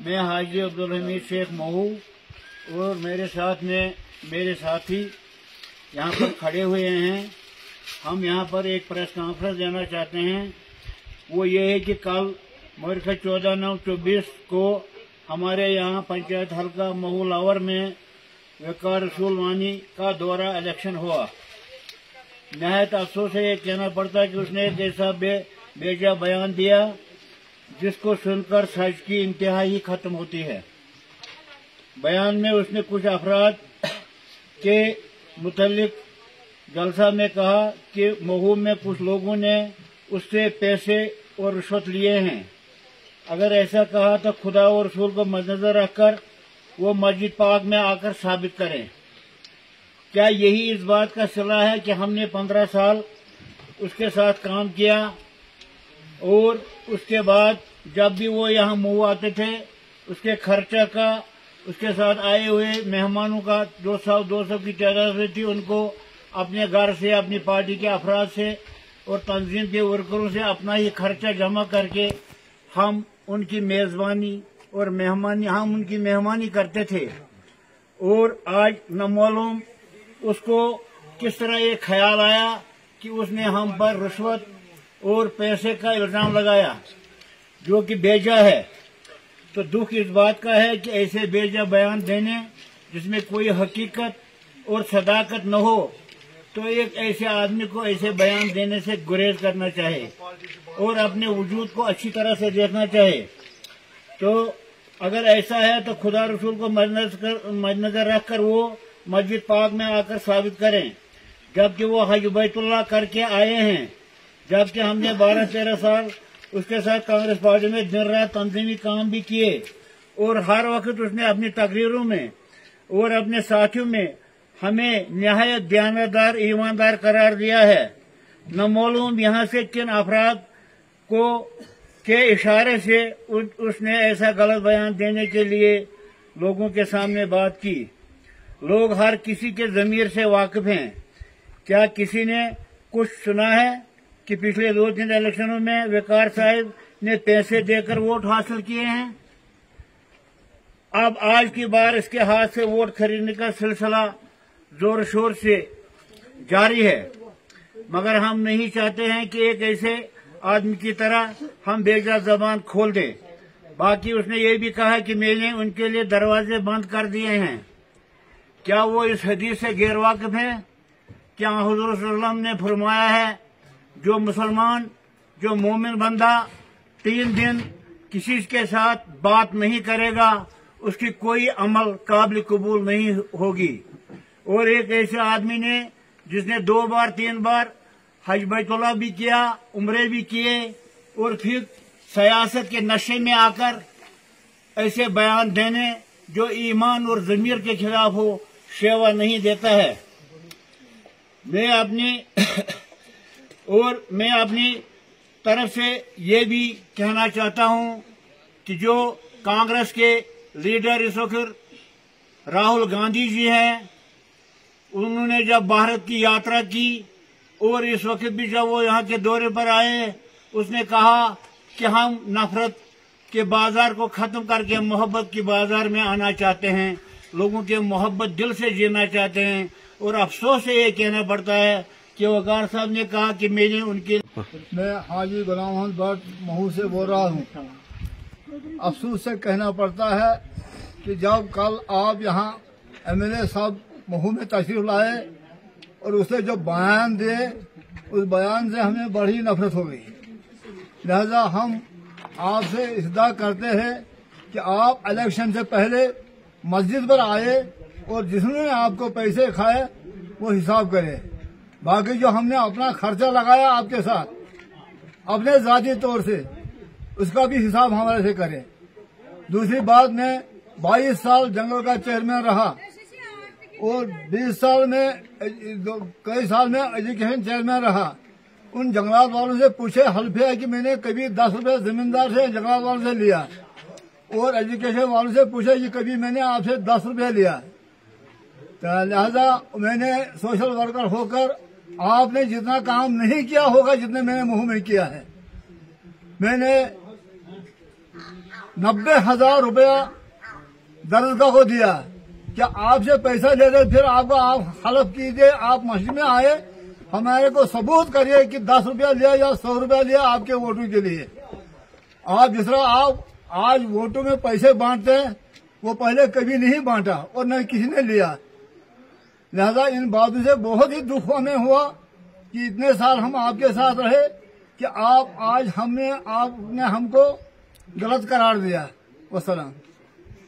मैं हाजी अब्दुल हमीद शेख महू और मेरे साथ में मेरे साथी यहाँ पर खड़े हुए हैं। हम यहाँ पर एक प्रेस कॉन्फ्रेंस देना चाहते हैं। वो ये है कि कल मुर्ख 14/9/24 को हमारे यहाँ पंचायत हल्का महू लावर में वकार रसूल वानी का दौरा इलेक्शन हुआ। नहायत अफसोस से ये कहना पड़ता है कि उसने एक ऐसा बेजा बयान दिया जिसको सुनकर सच की इंतहा ही खत्म होती है। बयान में उसने कुछ अफराद के मुतल्लिक जलसा में कहा कि महू में कुछ लोगों ने उससे पैसे और रिश्वत लिए हैं। अगर ऐसा कहा तो खुदा और रसूल को मद्देनजर रखकर वो मस्जिद पाक में आकर साबित करें। क्या यही इस बात का सिला है कि हमने 15 साल उसके साथ काम किया और उसके बाद जब भी वो यहाँ महू आते थे उसके खर्चा का, उसके साथ आए हुए मेहमानों का 200 की तादाद रहती, उनको अपने घर से, अपनी पार्टी के अफराद से और तंजीम के वर्करों से अपना ही खर्चा जमा करके हम उनकी मेजबानी और हम उनकी मेहमानी करते थे। और आज न मालूम उसको किस तरह ये ख्याल आया कि उसने हम पर रिश्वत और पैसे का इल्जाम लगाया जो कि बेजा है। तो दुख इस बात का है कि ऐसे बेजा बयान देने जिसमें कोई हकीकत और सदाकत न हो, तो एक ऐसे आदमी को ऐसे बयान देने से गुरेज करना चाहे और अपने वजूद को अच्छी तरह से देखना चाहे। तो अगर ऐसा है तो खुदा रसूल को मद्देनजर रखकर वो मस्जिद पाक में आकर साबित करें, जबकि वो हज बैतुल्लाह करके आए हैं। जबकि हमने 12-13 साल उसके साथ कांग्रेस पार्टी में दिन रात तंजीमी काम भी किए और हर वक्त उसने अपनी तकरीरों में और अपने साथियों में हमें निहायत दयानतदार, ईमानदार करार दिया है। न मालूम यहाँ से किन अफराद को के इशारे से उसने ऐसा गलत बयान देने के लिए लोगों के सामने बात की। लोग हर किसी के ज़मीर से वाकिफ हैं। क्या किसी ने कुछ सुना है कि पिछले 2-3 इलेक्शनों में वकार साहब ने पैसे देकर वोट हासिल किए हैं? अब आज की बार इसके हाथ से वोट खरीदने का सिलसिला जोर शोर से जारी है, मगर हम नहीं चाहते हैं कि एक ऐसे आदमी की तरह हम बेजा जबान खोल दें। बाकी उसने ये भी कहा कि मैंने उनके लिए दरवाजे बंद कर दिए हैं। क्या वो इस हदीस से गैर वाकिफ है? क्या हुजूर सल्लल्लाहु अलैहि वसल्लम ने फरमाया है जो मुसलमान, जो मोमिन बंदा 3 दिन किसी के साथ बात नहीं करेगा उसकी कोई अमल काबिल कबूल नहीं होगी। और एक ऐसे आदमी ने जिसने 2 बार 3 बार हज बैतुल्लाह भी किया, उम्रे भी किए और फिर सियासत के नशे में आकर ऐसे बयान देने जो ईमान और ज़मीर के खिलाफ हो, शेवा नहीं देता है। मैं अपनी तरफ से ये भी कहना चाहता हूं कि जो कांग्रेस के लीडर इस वक्त राहुल गांधी जी हैं, उन्होंने जब भारत की यात्रा की और इस वक्त भी जब वो यहाँ के दौरे पर आए, उसने कहा कि हम नफरत के बाजार को खत्म करके मोहब्बत की बाजार में आना चाहते हैं, लोगों के मोहब्बत दिल से जीना चाहते हैं। और अफसोस से ये कहना पड़ता है कि वकार साहब ने कहा कि मैं हाजी गुलाम अहमद भट्ट महू से बोल रहा हूँ। अफसोस से कहना पड़ता है कि जब कल आप यहाँ MLA साहब महू में तशरीफ लाए और उसने जो बयान दिए, उस बयान से हमें बड़ी नफरत हो गई। लिहाजा हम आपसे इस्तदा करते हैं कि आप इलेक्शन से पहले मस्जिद पर आए और जिसने आपको पैसे खाए वो हिसाब करे। बाकी जो हमने अपना खर्चा लगाया आपके साथ अपने ज़ाती तौर से, उसका भी हिसाब हमारे से करें। दूसरी बात, मैं 22 साल जंगल का चेयरमैन रहा और 20 साल में कई साल में एजुकेशन चेयरमैन रहा। उन जंगलात वालों से पूछे हल्फे है कि मैंने कभी 10 रुपये जमींदार से, जंगलात वालों से लिया, और एजुकेशन वालों से पूछे कि कभी मैंने आपसे 10 रुपये लिया। तो लिहाजा मैंने सोशल वर्कर होकर आपने जितना काम नहीं किया होगा जितने मैंने मुंह में किया है। मैंने 90,000 रुपया दरगाह को दिया। क्या आपसे पैसा ले रहे, फिर आपको आप हलफ कीजिए, आप मस्जिद में आए, हमारे को सबूत करिए कि 10 रुपया लिया या 100 रुपया लिया आपके वोटों के लिए। आप जिस तरह आप आज वोटों में पैसे बांटते हैं, वो पहले कभी नहीं बांटा और न किसी ने लिया। लिहाजा इन बातों से बहुत ही दुख हमें हुआ कि इतने साल हम आपके साथ रहे कि आप आज आपने हमको गलत करार दिया। वस्सलाम।